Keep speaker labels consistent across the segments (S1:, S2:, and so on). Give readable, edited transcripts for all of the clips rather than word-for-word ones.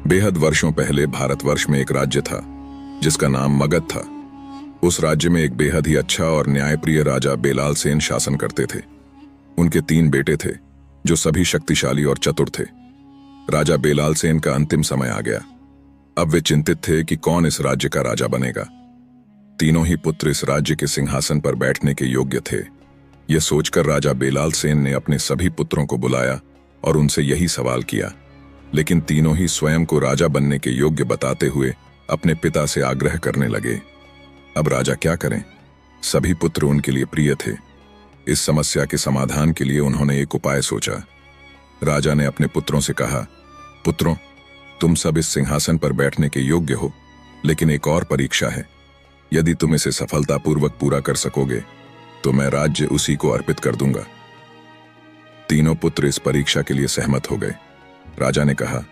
S1: बेहद वर्षों पहले भारतवर्ष में एक राज्य था जिसका नाम मगध था। उस राज्य में एक बेहद ही अच्छा और न्यायप्रिय राजा बेलाल सेन शासन करते थे। उनके 3 बेटे थे जो सभी शक्तिशाली और चतुर थे। राजा बेलाल सेन का अंतिम समय आ गया। अब वे चिंतित थे कि कौन इस राज्य का राजा बनेगा। तीनों ही पुत्र इस राज्य के सिंहासन पर बैठने के योग्य थे। यह सोचकर राजा बेलाल सेन ने अपने सभी पुत्रों को बुलाया और उनसे यही सवाल किया, लेकिन तीनों ही स्वयं को राजा बनने के योग्य बताते हुए अपने पिता से आग्रह करने लगे। अब राजा क्या करें? सभी पुत्र उनके लिए प्रिय थे। इस समस्या के समाधान के लिए उन्होंने एक उपाय सोचा। राजा ने अपने पुत्रों से कहा, पुत्रों, तुम सब इस सिंहासन पर बैठने के योग्य हो, लेकिन एक और परीक्षा है। यदि तुम इसे सफलतापूर्वक पूरा कर सकोगे तो मैं राज्य उसी को अर्पित कर दूंगा। तीनों पुत्र इस परीक्षा के लिए सहमत हो गए। राजा ने कहा,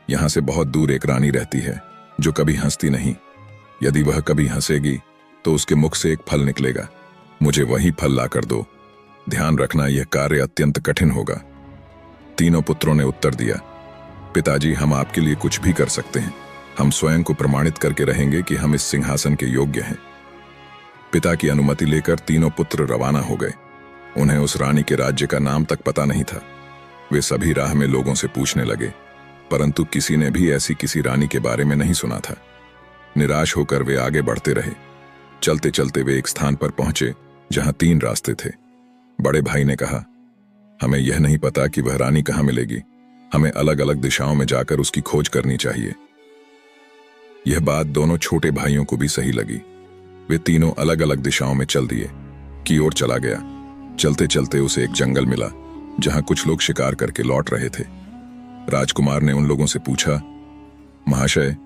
S1: यहां से बहुत दूर एक रानी रहती है जो कभी हंसती नहीं। यदि वह कभी हंसेगी तो उसके मुख से एक फल निकलेगा। मुझे वही फल लाकर दो। ध्यान रखना, यह कार्य अत्यंत कठिन होगा। तीनों पुत्रों ने उत्तर दिया, पिताजी, हम आपके लिए कुछ भी कर सकते हैं। हम स्वयं को प्रमाणित करके रहेंगे कि हम इस सिंहासन के योग्य हैं। पिता की अनुमति लेकर तीनों पुत्र रवाना हो गए। उन्हें उस रानी के राज्य का नाम तक पता नहीं था। वे सभी राह में लोगों से पूछने लगे, परंतु किसी ने भी ऐसी किसी रानी के बारे में नहीं सुना था। निराश होकर वे आगे बढ़ते रहे। चलते चलते वे एक स्थान पर पहुंचे जहां 3 रास्ते थे। बड़े भाई ने कहा, हमें यह नहीं पता कि वह रानी कहां मिलेगी। हमें अलग अलग दिशाओं में जाकर उसकी खोज करनी चाहिए। यह बात दोनों छोटे भाइयों को भी सही लगी। वे तीनों अलग अलग दिशाओं में चल दिए। की ओर चला गया। चलते चलते उसे एक जंगल मिला जहां कुछ लोग शिकार करके लौट रहे थे। राजकुमार ने उन लोगों से पूछा, महाशय,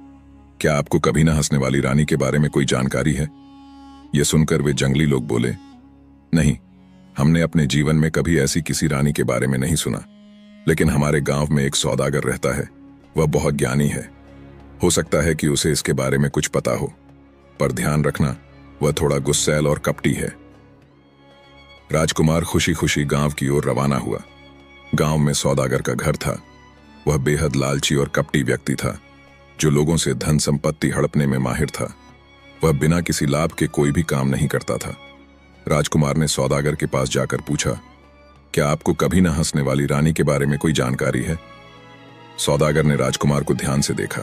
S1: क्या आपको कभी ना हंसने वाली रानी के बारे में कोई जानकारी है? यह सुनकर वे जंगली लोग बोले, नहीं, हमने अपने जीवन में कभी ऐसी किसी रानी के बारे में नहीं सुना, लेकिन हमारे गांव में एक सौदागर रहता है। वह बहुत ज्ञानी है। हो सकता है कि उसे इसके बारे में कुछ पता हो, पर ध्यान रखना, वह थोड़ा गुस्सैल और कपटी है। राजकुमार खुशी खुशी गांव की ओर रवाना हुआ। गांव में सौदागर का घर था। वह बेहद लालची और कपटी व्यक्ति था जो लोगों से धन संपत्ति हड़पने में माहिर था। वह बिना किसी लाभ के कोई भी काम नहीं करता था। राजकुमार ने सौदागर के पास जाकर पूछा, क्या आपको कभी न हंसने वाली रानी के बारे में कोई जानकारी है? सौदागर ने राजकुमार को ध्यान से देखा।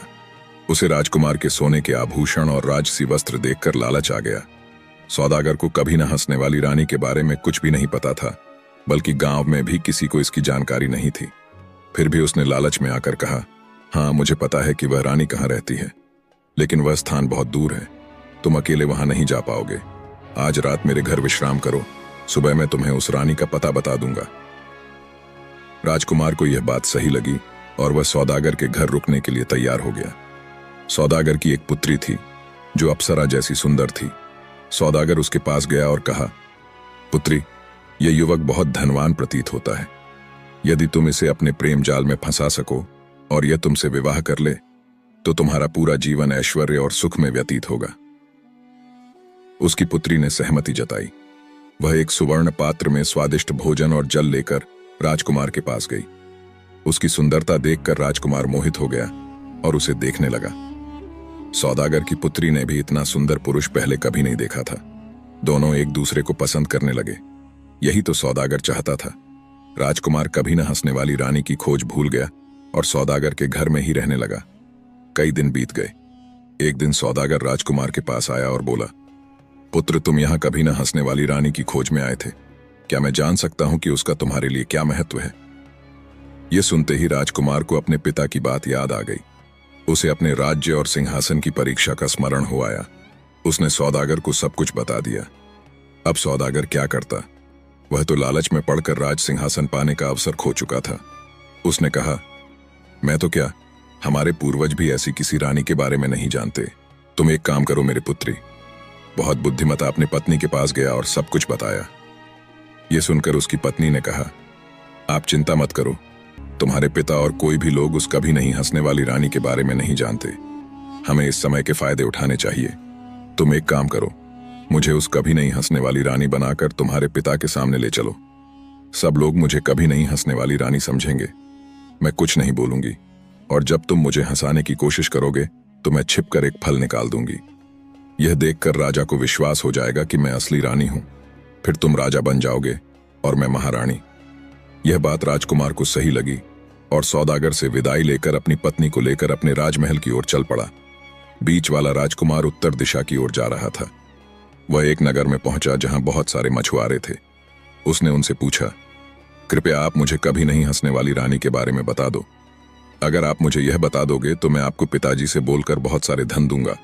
S1: उसे राजकुमार के सोने के आभूषण और राजसी वस्त्र देखकर लालच आ गया। सौदागर को कभी न हंसने वाली रानी के बारे में कुछ भी नहीं पता था, बल्कि गांव में भी किसी को इसकी जानकारी नहीं थी। फिर भी उसने लालच में आकर कहा, हाँ, मुझे पता है कि वह रानी कहाँ रहती है, लेकिन वह स्थान बहुत दूर है। तुम अकेले वहां नहीं जा पाओगे। आज रात मेरे घर विश्राम करो। सुबह मैं तुम्हें उस रानी का पता बता दूंगा। राजकुमार को यह बात सही लगी और वह सौदागर के घर रुकने के लिए तैयार हो गया। सौदागर की एक पुत्री थी जो अप्सरा जैसी सुंदर थी। सौदागर उसके पास गया और कहा, पुत्री, यह युवक बहुत धनवान प्रतीत होता है। यदि तुम इसे अपने प्रेम जाल में फंसा सको और यह तुमसे विवाह कर ले तो तुम्हारा पूरा जीवन ऐश्वर्य और सुख में व्यतीत होगा। उसकी पुत्री ने सहमति जताई। वह एक सुवर्ण पात्र में स्वादिष्ट भोजन और जल लेकर राजकुमार के पास गई। उसकी सुंदरता देखकर राजकुमार मोहित हो गया और उसे देखने लगा। सौदागर की पुत्री ने भी इतना सुंदर पुरुष पहले कभी नहीं देखा था। दोनों एक दूसरे को पसंद करने लगे। यही तो सौदागर चाहता था। राजकुमार कभी न हंसने वाली रानी की खोज भूल गया और सौदागर के घर में ही रहने लगा। कई दिन बीत गए। एक दिन सौदागर राजकुमार के पास आया और बोला, पुत्र, तुम यहां कभी न हंसने वाली रानी की खोज में आए थे। क्या मैं जान सकता हूं कि उसका तुम्हारे लिए क्या महत्व है? यह सुनते ही राजकुमार को अपने पिता की बात याद आ गई। उसे अपने राज्य और सिंहासन की परीक्षा का स्मरण हो आया। उसने सौदागर को सब कुछ बता दिया। अब सौदागर क्या करता? वह तो लालच में पड़कर राज सिंहासन पाने का अवसर खो चुका था। उसने कहा, मैं तो क्या, हमारे पूर्वज भी ऐसी किसी रानी के बारे में नहीं जानते। तुम एक काम करो मेरी पुत्री। बहुत बुद्धिमता अपनी पत्नी के पास गया और सब कुछ बताया। यह सुनकर उसकी पत्नी ने कहा, आप चिंता मत करो, तुम्हारे पिता और कोई भी लोग उस कभी नहीं हंसने वाली रानी के बारे में नहीं जानते। हमें इस समय के फायदे उठाने चाहिए। तुम एक काम करो, मुझे उस कभी नहीं हंसने वाली रानी बनाकर तुम्हारे पिता के सामने ले चलो। सब लोग मुझे कभी नहीं हंसने वाली रानी समझेंगे। मैं कुछ नहीं बोलूंगी, और जब तुम मुझे हंसाने की कोशिश करोगे तो मैं छिपकर एक फल निकाल दूंगी। यह देखकर राजा को विश्वास हो जाएगा कि मैं असली रानी हूं। फिर तुम राजा बन जाओगे और मैं महारानी। यह बात राजकुमार को सही लगी और सौदागर से विदाई लेकर अपनी पत्नी को लेकर अपने राजमहल की ओर चल पड़ा। बीच वाला राजकुमार उत्तर दिशा की ओर जा रहा था। वह एक नगर में पहुंचा जहां बहुत सारे मछुआरे थे। उसने उनसे पूछा, कृपया आप मुझे कभी नहीं हंसने वाली रानी के बारे में बता दो। अगर आप मुझे यह बता दोगे तो मैं आपको पिताजी से बोलकर बहुत सारे धन दूंगा।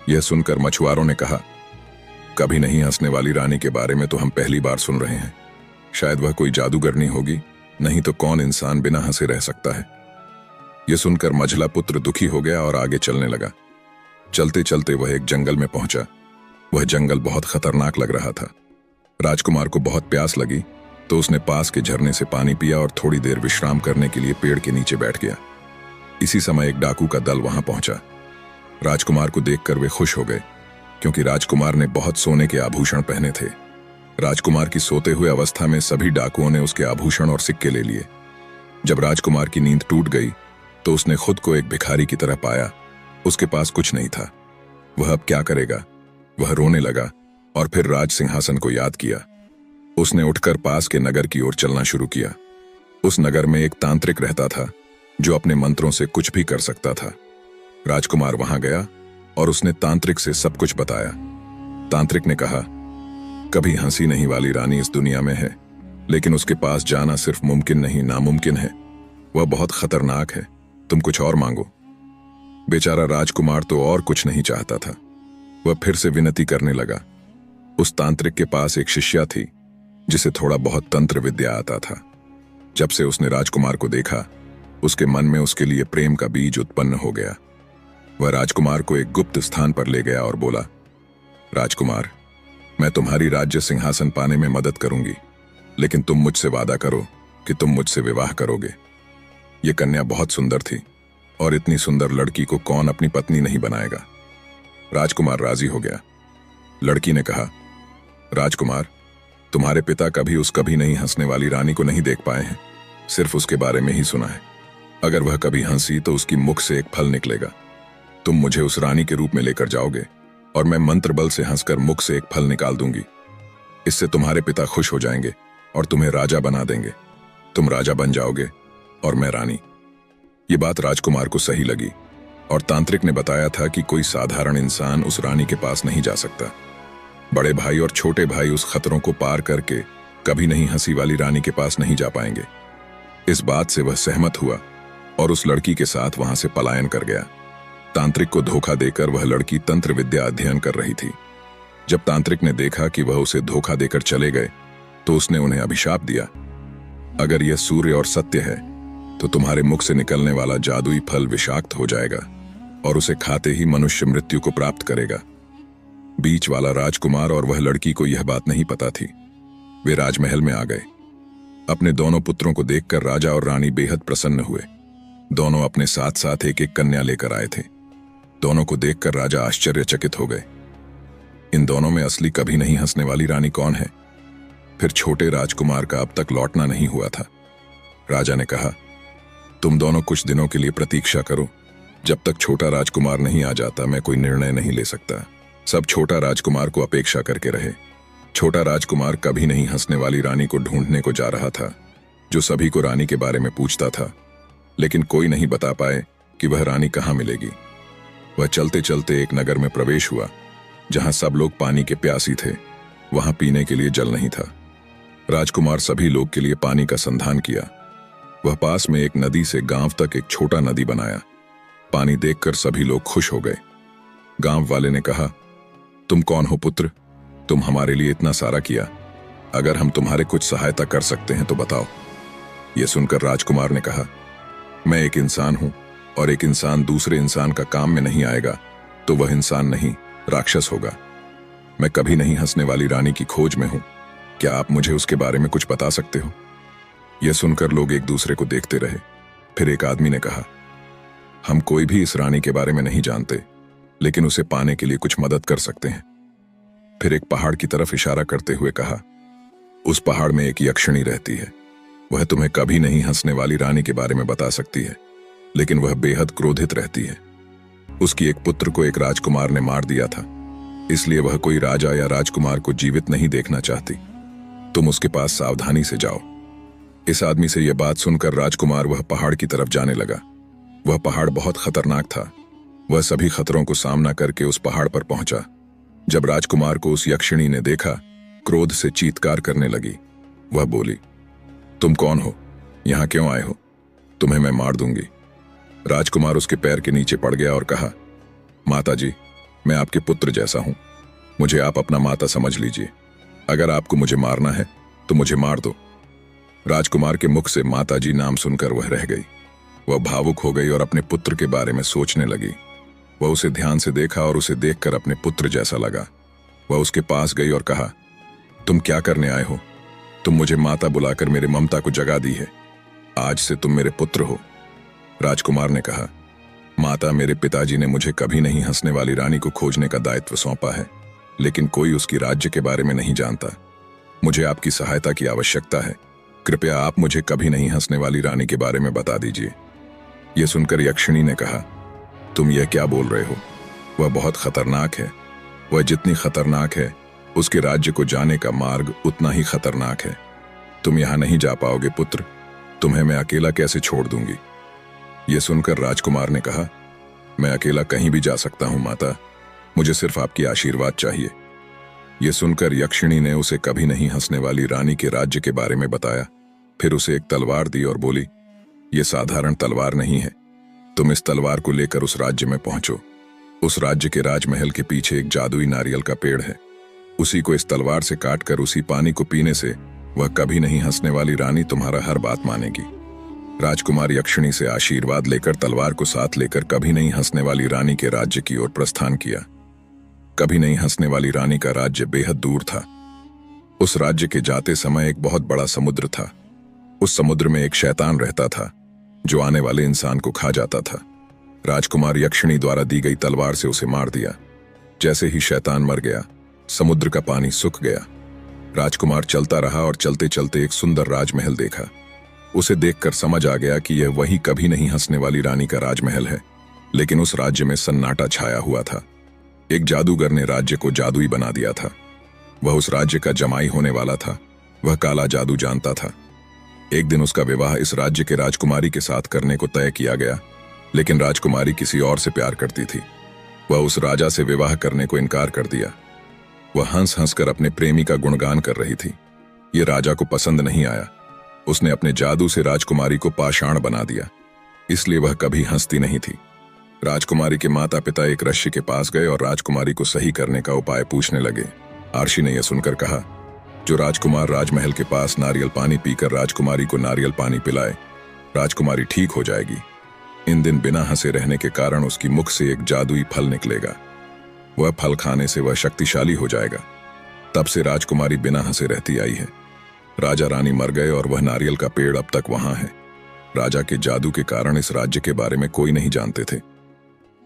S1: यह सुनकर मछुआरों ने कहा, कभी नहीं हंसने वाली रानी के बारे में तो हम पहली बार सुन रहे हैं। शायद वह कोई जादूगरनी होगी, नहीं तो कौन इंसान बिना हंसे रह सकता है। यह सुनकर मझला पुत्र दुखी हो गया और आगे चलने लगा। चलते चलते वह एक जंगल में पहुंचा। वह जंगल बहुत खतरनाक लग रहा था। राजकुमार को बहुत प्यास लगी तो उसने पास के झरने से पानी पिया और थोड़ी देर विश्राम करने के लिए पेड़ के नीचे बैठ गया। इसी समय एक डाकू का दल वहां पहुंचा। राजकुमार को देखकर वे खुश हो गए, क्योंकि राजकुमार ने बहुत सोने के आभूषण पहने थे। राजकुमार की सोते हुए अवस्था में सभी डाकुओं ने उसके आभूषण और सिक्के ले लिए। जब राजकुमार की नींद टूट गई तो उसने खुद को एक भिखारी की तरह पाया। उसके पास कुछ नहीं था। वह अब क्या करेगा? वह रोने लगा और फिर राज सिंहासन को याद किया। उसने उठकर पास के नगर की ओर चलना शुरू किया। उस नगर में एक तांत्रिक रहता था जो अपने मंत्रों से कुछ भी कर सकता था। राजकुमार वहां गया और उसने तांत्रिक से सब कुछ बताया। तांत्रिक ने कहा, कभी हंसी नहीं वाली रानी इस दुनिया में है, लेकिन उसके पास जाना सिर्फ मुमकिन नहीं नामुमकिन है। वह बहुत खतरनाक है। तुम कुछ और मांगो। बेचारा राजकुमार तो और कुछ नहीं चाहता था। वह फिर से विनती करने लगा। उस तांत्रिक के पास एक शिष्या थी जिसे थोड़ा बहुत तंत्र विद्या आता था। जब से उसने राजकुमार को देखा, उसके मन में उसके लिए प्रेम का बीज उत्पन्न हो गया। वह राजकुमार को एक गुप्त स्थान पर ले गया और बोला, राजकुमार, मैं तुम्हारी राज्य सिंहासन पाने में मदद करूंगी, लेकिन तुम मुझसे वादा करो कि तुम मुझसे विवाह करोगे। यह कन्या बहुत सुंदर थी और इतनी सुंदर लड़की को कौन अपनी पत्नी नहीं बनाएगा। राजकुमार राजी हो गया। लड़की ने कहा, राजकुमार, तुम्हारे पिता कभी नहीं हंसने वाली रानी को नहीं देख पाए हैं, सिर्फ उसके बारे में ही सुना है। अगर वह कभी हंसी तो उसकी मुख से एक फल निकलेगा। तुम मुझे उस रानी के रूप में लेकर जाओगे और मैं मंत्र बल से हंसकर मुख से एक फल निकाल दूंगी। इससे तुम्हारे पिता खुश हो जाएंगे और तुम्हें राजा बना देंगे। तुम राजा बन जाओगे और मैं रानी। ये बात राजकुमार को सही लगी और तांत्रिक ने बताया था कि कोई साधारण इंसान उस रानी के पास नहीं जा सकता। बड़े भाई और छोटे भाई उस खतरों को पार करके कभी नहीं हंसी वाली रानी के पास नहीं जा पाएंगे। इस बात से वह सहमत हुआ और उस लड़की के साथ वहां से पलायन कर गया। तांत्रिक को धोखा देकर वह लड़की तंत्र विद्या अध्ययन कर रही थी। जब तांत्रिक ने देखा कि वह उसे धोखा देकर चले गए तो उसने उन्हें अभिशाप दिया, अगर यह सूर्य और सत्य है तो तुम्हारे मुख से निकलने वाला जादुई फल विषाक्त हो जाएगा और उसे खाते ही मनुष्य मृत्यु को प्राप्त करेगा। बीच वाला राजकुमार और वह लड़की को यह बात नहीं पता थी। वे राजमहल में आ गए। अपने दोनों पुत्रों को देखकर राजा और रानी बेहद प्रसन्न हुए। दोनों अपने साथ साथ एक एक कन्या लेकर आए थे। दोनों को देखकर राजा आश्चर्यचकित हो गए। इन दोनों में असली कभी नहीं हंसने वाली रानी कौन है? फिर छोटे राजकुमार का अब तक लौटना नहीं हुआ था। राजा ने कहा, तुम दोनों कुछ दिनों के लिए प्रतीक्षा करो। जब तक छोटा राजकुमार नहीं आ जाता मैं कोई निर्णय नहीं ले सकता। सब छोटा राजकुमार को अपेक्षा करके रहे। छोटा राजकुमार कभी नहीं हंसने वाली रानी को ढूंढने को जा रहा था, जो सभी को रानी के बारे में पूछता था, लेकिन कोई नहीं बता पाए कि वह रानी कहाँ मिलेगी। वह चलते चलते एक नगर में प्रवेश हुआ जहां सब लोग पानी के प्यासी थे। वहां पीने के लिए जल नहीं था। राजकुमार सभी लोग के लिए पानी का संधान किया। वह पास में एक नदी से गांव तक एक छोटा नदी बनाया। पानी देखकर सभी लोग खुश हो गए। गांव वाले ने कहा, तुम कौन हो पुत्र? तुम हमारे लिए इतना सारा किया। अगर हम तुम्हारे कुछ सहायता कर सकते हैं तो बताओ। यह सुनकर राजकुमार ने कहा, मैं एक इंसान हूं और एक इंसान दूसरे इंसान का काम में नहीं आएगा तो वह इंसान नहीं, राक्षस होगा। मैं कभी नहीं हंसने वाली रानी की खोज में हूं। क्या आप मुझे उसके बारे में कुछ बता सकते हो? यह सुनकर लोग एक दूसरे को देखते रहे। फिर एक आदमी ने कहा, हम कोई भी इस रानी के बारे में नहीं जानते, लेकिन उसे पाने के लिए कुछ मदद कर सकते हैं। फिर एक पहाड़ की तरफ इशारा करते हुए कहा, उस पहाड़ में एक यक्षिणी रहती है। वह तुम्हें कभी नहीं हंसने वाली रानी के बारे में बता सकती है, लेकिन वह बेहद क्रोधित रहती है। उसकी एक पुत्र को एक राजकुमार ने मार दिया था, इसलिए वह कोई राजा या राजकुमार को जीवित नहीं देखना चाहती। तुम उसके पास सावधानी से जाओ। इस आदमी से यह बात सुनकर राजकुमार वह पहाड़ की तरफ जाने लगा। वह पहाड़ बहुत खतरनाक था। वह सभी खतरों को सामना करके उस पहाड़ पर पहुंचा। जब राजकुमार को उस यक्षिणी ने देखा, क्रोध से चीत्कार करने लगी। वह बोली, तुम कौन हो? यहां क्यों आए हो? तुम्हें मैं मार दूंगी। राजकुमार उसके पैर के नीचे पड़ गया और कहा, माता जी, मैं आपके पुत्र जैसा हूं। मुझे आप अपना माता समझ लीजिए। अगर आपको मुझे मारना है तो मुझे मार दो। राजकुमार के मुख से माता जी नाम सुनकर वह रह गई। वह भावुक हो गई और अपने पुत्र के बारे में सोचने लगी। वह उसे ध्यान से देखा और उसे देखकर अपने पुत्र जैसा लगा। वह उसके पास गई और कहा, तुम क्या करने आए हो? तुम मुझे माता बुलाकर मेरे ममता को जगा दी है। आज से तुम मेरे पुत्र हो। राजकुमार ने कहा, माता, मेरे पिताजी ने मुझे कभी नहीं हंसने वाली रानी को खोजने का दायित्व सौंपा है, लेकिन कोई उसकी राज्य के बारे में नहीं जानता। मुझे आपकी सहायता की आवश्यकता है। कृपया आप मुझे कभी नहीं हंसने वाली रानी के बारे में बता दीजिए। यह सुनकर यक्षिणी ने कहा, तुम यह क्या बोल रहे हो? वह बहुत खतरनाक है। वह जितनी खतरनाक है, उसके राज्य को जाने का मार्ग उतना ही खतरनाक है। तुम यहां नहीं जा पाओगे पुत्र। तुम्हें मैं अकेला कैसे छोड़ दूंगी? यह सुनकर राजकुमार ने कहा, मैं अकेला कहीं भी जा सकता हूं माता। मुझे सिर्फ आपकी आशीर्वाद चाहिए। यह सुनकर यक्षिणी ने उसे कभी नहीं हंसने वाली रानी के राज्य के बारे में बताया। फिर उसे एक तलवार दी और बोली, यह साधारण तलवार नहीं है। तुम इस तलवार को लेकर उस राज्य में पहुंचो। उस राज्य के राजमहल के पीछे एक जादुई नारियल का पेड़ है। उसी को इस तलवार से काटकर उसी पानी को पीने से वह कभी नहीं हंसने वाली रानी तुम्हारा हर बात मानेगी। राजकुमार यक्षिणी से आशीर्वाद लेकर तलवार को साथ लेकर कभी नहीं हंसने वाली रानी के राज्य की ओर प्रस्थान किया। कभी नहीं हंसने वाली रानी का राज्य बेहद दूर था। उस राज्य के जाते समय एक बहुत बड़ा समुद्र था। उस समुद्र में एक शैतान रहता था जो आने वाले इंसान को खा जाता था। राजकुमार यक्षिणी द्वारा दी गई तलवार से उसे मार दिया। जैसे ही शैतान मर गया, समुद्र का पानी सूख गया। राजकुमार चलता रहा और चलते चलते एक सुंदर राजमहल देखा। उसे देखकर समझ आ गया कि यह वही कभी नहीं हंसने वाली रानी का राजमहल है। लेकिन उस राज्य में सन्नाटा छाया हुआ था। एक जादूगर ने राज्य को जादुई बना दिया था। वह उस राज्य का जमाई होने वाला था। वह काला जादू जानता था। एक दिन उसका विवाह इस राज्य के राजकुमारी के साथ करने को तय किया गया, लेकिन राजकुमारी किसी और से प्यार करती थी। वह उस राजा से विवाह करने को इनकार कर दिया। वह हंस हंस कर अपने प्रेमी का गुणगान कर रही थी। यह राजा को पसंद नहीं आया। उसने अपने जादू से राजकुमारी को पाषाण बना दिया, इसलिए वह कभी हंसती नहीं थी। राजकुमारी के माता पिता एक ऋषि के पास गए और राजकुमारी को सही करने का उपाय पूछने लगे। आर्षि ने यह सुनकर कहा, जो राजकुमार राजमहल के पास नारियल पानी पीकर राजकुमारी को नारियल पानी पिलाए, राजकुमारी ठीक हो जाएगी। इन दिन बिना हंसे रहने के कारण उसकी मुख से एक जादुई फल निकलेगा। वह फल खाने से वह शक्तिशाली हो जाएगा। तब से राजकुमारी बिना हंसे रहती आई है। राजा रानी मर गए और वह नारियल का पेड़ अब तक वहां है। राजा के जादू के कारण इस राज्य के बारे में कोई नहीं जानते थे।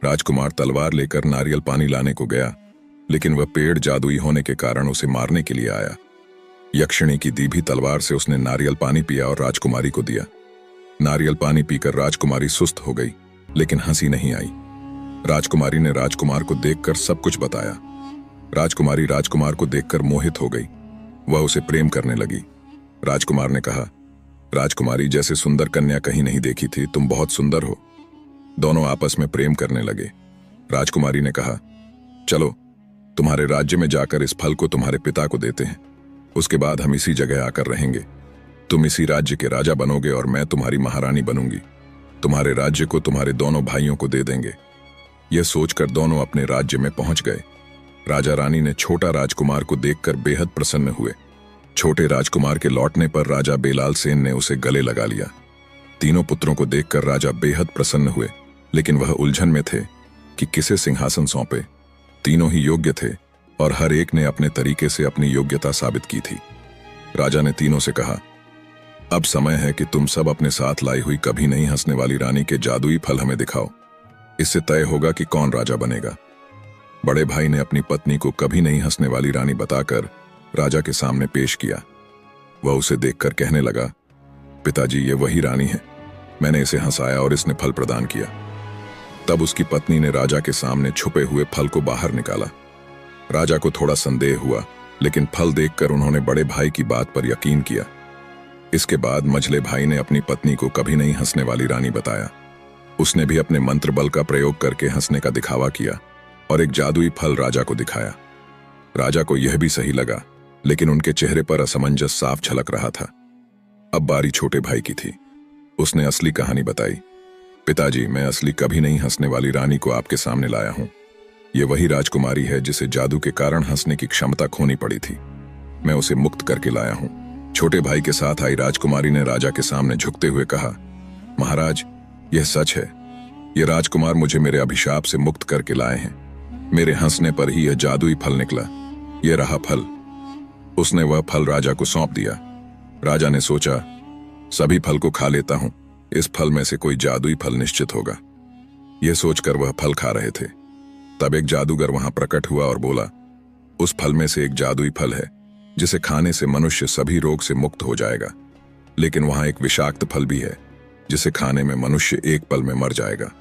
S1: राजकुमार तलवार लेकर नारियल पानी लाने को गया, लेकिन वह पेड़ जादुई होने के कारण उसे मारने के लिए आया। यक्षिणी की दी भी तलवार से उसने नारियल पानी पिया और राजकुमारी को दिया। नारियल पानी पीकर राजकुमारी सुस्त हो गई, लेकिन हंसी नहीं आई। राजकुमारी ने राजकुमार को देखकर सब कुछ बताया। राजकुमारी राजकुमार को देखकर मोहित हो गई। वह उसे प्रेम करने लगी। राजकुमार ने कहा, राजकुमारी, जैसे सुंदर कन्या कहीं नहीं देखी थी, तुम बहुत सुंदर हो। दोनों आपस में प्रेम करने लगे। राजकुमारी ने कहा, चलो तुम्हारे राज्य में जाकर इस फल को तुम्हारे पिता को देते हैं। उसके बाद हम इसी जगह आकर रहेंगे। तुम इसी राज्य के राजा बनोगे और मैं तुम्हारी महारानी बनूंगी। तुम्हारे राज्य को तुम्हारे दोनों भाइयों को दे देंगे। यह सोचकर दोनों अपने राज्य में पहुंच गए। राजा रानी ने छोटा राजकुमार को देखकर बेहद प्रसन्न हुए। छोटे राजकुमार के लौटने पर राजा बेलाल सेन ने उसे गले लगा लिया। तीनों पुत्रों को देखकर राजा बेहद प्रसन्न हुए, लेकिन वह उलझन में थे कि किसे सिंहासन सौंपे। तीनों ही योग्य थे और हर एक ने अपने तरीके से अपनी योग्यता साबित की थी। राजा ने तीनों से कहा, अब समय है कि तुम सब अपने साथ लाई हुई कभी नहीं हंसने वाली रानी के जादुई फल हमें दिखाओ। इससे तय होगा कि कौन राजा बनेगा। बड़े भाई ने अपनी पत्नी को कभी नहीं हंसने वाली रानी बताकर राजा के सामने पेश किया। वह उसे देखकर कहने लगा, पिताजी, ये वही रानी है। मैंने इसे हंसाया और इसने फल प्रदान किया। तब उसकी पत्नी ने राजा के सामने छुपे हुए फल को बाहर निकाला। राजा को थोड़ा संदेह हुआ, लेकिन फल देखकर उन्होंने बड़े भाई की बात पर यकीन किया। इसके बाद मझले भाई ने अपनी पत्नी को कभी नहीं हंसने वाली रानी बताया। उसने भी अपने मंत्र बल का प्रयोग करके हंसने का दिखावा किया और एक जादुई फल राजा को दिखाया। राजा को यह भी सही लगा, लेकिन उनके चेहरे पर असमंजस साफ झलक रहा था। अब बारी छोटे भाई की थी। उसने असली कहानी बताई। पिताजी, मैं असली कभी नहीं हंसने वाली रानी को आपके सामने लाया हूं। यह वही राजकुमारी है जिसे जादू के कारण हंसने की क्षमता खोनी पड़ी थी। मैं उसे मुक्त करके लाया हूं। छोटे भाई के साथ आई राजकुमारी ने राजा के सामने झुकते हुए कहा, महाराज, यह सच है। यह राजकुमार मुझे मेरे अभिशाप से मुक्त करके लाए हैं। मेरे हंसने पर ही यह जादुई फल निकला। यह रहा फल। उसने वह फल राजा को सौंप दिया। राजा ने सोचा, सभी फल को खा लेता हूं, इस फल में से कोई जादुई फल निश्चित होगा। यह सोचकर वह फल खा रहे थे, तब एक जादूगर वहां प्रकट हुआ और बोला, उस फल में से एक जादुई फल है जिसे खाने से मनुष्य सभी रोग से मुक्त हो जाएगा, लेकिन वहां एक विषाक्त फल भी है जिसे खाने में मनुष्य एक पल में मर जाएगा।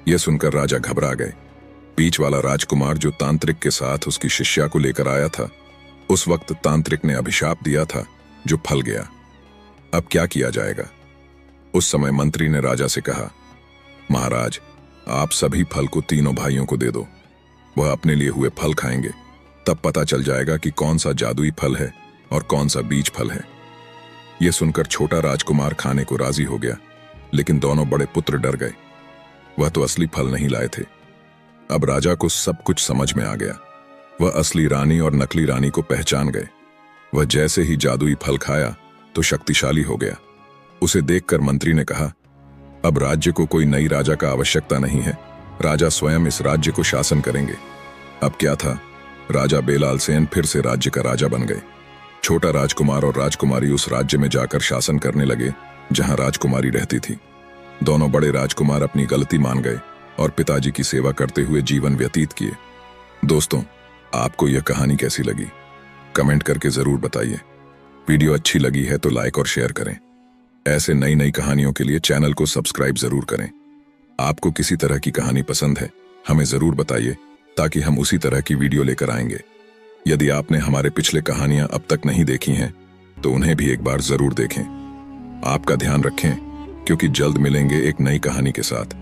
S1: यह सुनकर राजा घबरा गए। बीच वाला राजकुमार जो तांत्रिक के साथ उसकी शिष्या को लेकर आया था, उस वक्त तांत्रिक ने अभिशाप दिया था जो फल गया। अब क्या किया जाएगा? उस समय मंत्री ने राजा से कहा, महाराज, आप सभी फल को तीनों भाइयों को दे दो। वह अपने लिए हुए फल खाएंगे, तब पता चल जाएगा कि कौन सा जादुई फल है और कौन सा बीज फल है। यह सुनकर छोटा राजकुमार खाने को राजी हो गया, लेकिन दोनों बड़े पुत्र डर गए। वह तो असली फल नहीं लाए थे। अब राजा को सब कुछ समझ में आ गया। वह असली रानी और नकली रानी को पहचान गए। वह जैसे ही जादुई फल खाया तो शक्तिशाली हो गया। उसे देखकर मंत्री ने कहा, अब राज्य को कोई नई राजा का आवश्यकता नहीं है। राजा स्वयं इस राज्य को शासन करेंगे। अब क्या था, राजा बेलाल सेन फिर से राज्य का राजा बन गए। छोटा राजकुमार और राजकुमारी उस राज्य में जाकर शासन करने लगे जहां राजकुमारी रहती थी। दोनों बड़े राजकुमार अपनी गलती मान गए और पिताजी की सेवा करते हुए जीवन व्यतीत किए। दोस्तों, आपको यह कहानी कैसी लगी? कमेंट करके जरूर बताइए। वीडियो अच्छी लगी है तो लाइक और शेयर करें। ऐसे नई नई कहानियों के लिए चैनल को सब्सक्राइब जरूर करें। आपको किसी तरह की कहानी पसंद है, हमें जरूर बताइए, ताकि हम उसी तरह की वीडियो लेकर आएंगे। यदि आपने हमारे पिछले कहानियां अब तक नहीं देखी हैं, तो उन्हें भी एक बार जरूर देखें। आपका ध्यान रखें, क्योंकि जल्द मिलेंगे एक नई कहानी के साथ।